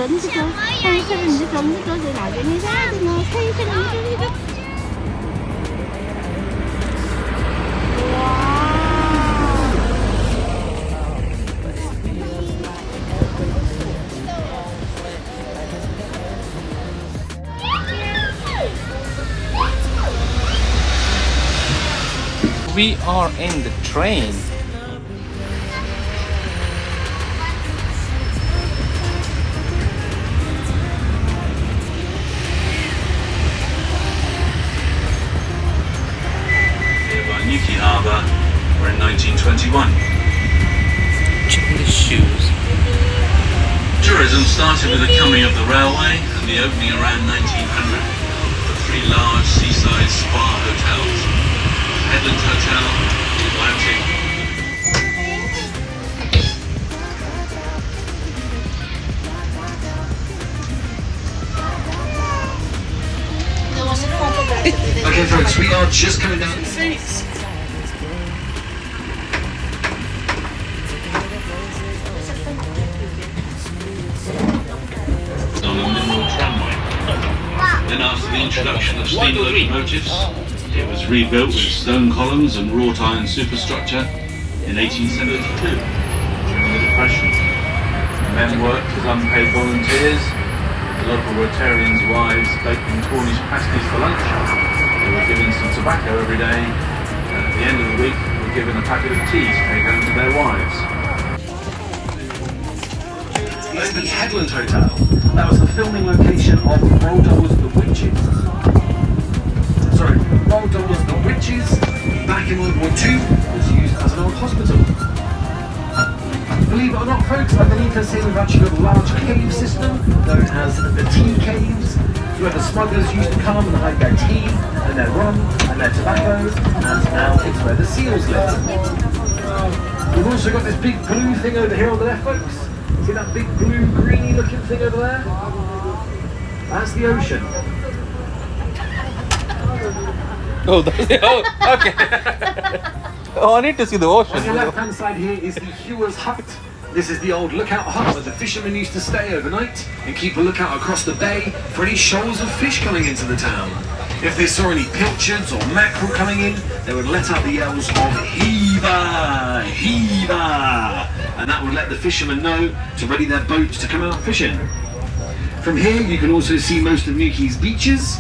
전지도 상실인지 전지도 나중에 사야 되나 세이실인지. We are in the train. Nearby Newquay Harbour, we're in 1921. Checking the shoes. Tourism started with the coming of the railway and the opening around 1900 of 3 large seaside spa hotels. Headland Hotel, Atlantic. Okay folks, we are just coming down the seats. On a mineral tramway. Then after the introduction of steam locomotives, it was rebuilt with stone columns and wrought iron superstructure in 1872. During the Depression, men worked as unpaid volunteers. The local Rotarians' wives baking Cornish pasties for lunch. They were given some tobacco every day, and at the end of the week, were given a packet of tea to take home to their wives. It's the Headland Hotel. That was the filming location of Roald Dahl's The Witches. Sorry, Roald Dahl's The Witches, back in World War II, was used as an old hospital. Believe it or not, folks, underneath us here we've actually got a large cave system known as the tea caves. It's where the smugglers used to come and hide their tea and their rum and their tobacco, and now it's where the seals live. We've also got this big blue thing over here on the left, folks. See that big blue greeny looking thing over there? That's the ocean. Oh, that's it. Oh, okay. Oh, I need to see the ocean. On your left hand side here is the Hewer's Hut. This is the old lookout hut where the fishermen used to stay overnight and keep a lookout across the bay for any shoals of fish coming into the town. If they saw any pilchards or mackerel coming in, they would let out the yells of heaver, heaver, and that would let the fishermen know to ready their boats to come out fishing. From here you can also see most of Newquay's beaches.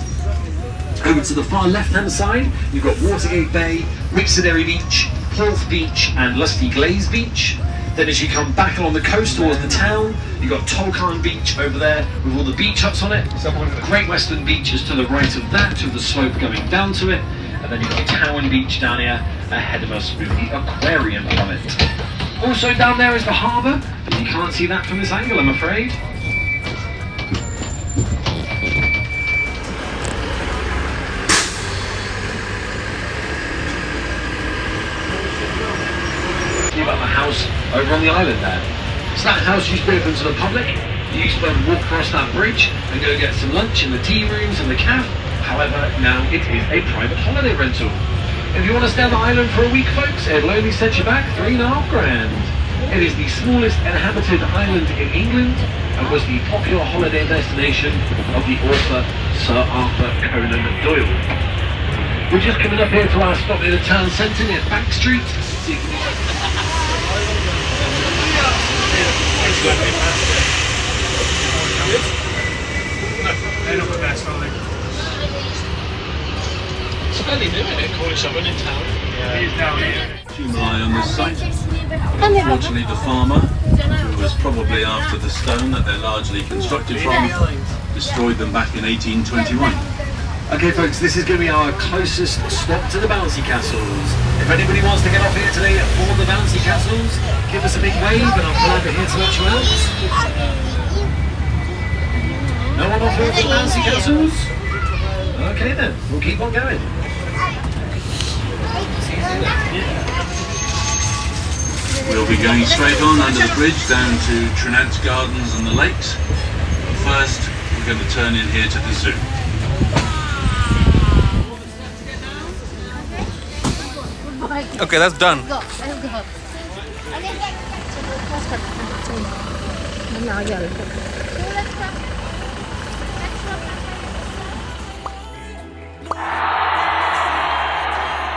Over to the far left-hand side, you've got Watergate Bay, Wixoderry Beach, Porth Beach and Lusty Glaze Beach. Then as you come back along the coast towards the town, you've got Tolkien Beach over there with all the beach huts on it. Great Western Beach is to the right of that, with the slope going down to it. And then you've got Towan Beach down here ahead of us with the aquarium on it. Also down there is the harbour, but you can't see that from this angle, I'm afraid. About the house over on the island there. So that house used to be open to the public. You used to walk across that bridge and go get some lunch in the tea rooms and the cafe. However, now it is a private holiday rental. If you want to stay on the island for a week, folks, it'll only set you back $3.5 grand. It is the smallest inhabited island in England and was the popular holiday destination of the author Sir Arthur Conan Doyle. We're just coming up here to our stop near the town centre near Bank Street. So you can They're not the best, are they? It's fairly new, isn't it? Cornish oven in town. Yeah. It is down here. Tumuli on this site. Unfortunately, the farmer, who was probably after the stone that they're largely constructed from, destroyed them back in 1821. Okay folks, this is going to be our closest stop to the bouncy castles. If anybody wants to get off here today for the bouncy castles, give us a big wave and I'll come over here to let you out. No one off here for the bouncy castles? Okay then, we'll keep on going. We'll be going straight on under the bridge down to Trinant Gardens and the lakes. But first, we're going to turn in here to the zoo. Okay, that's done. Go, let's go. 자.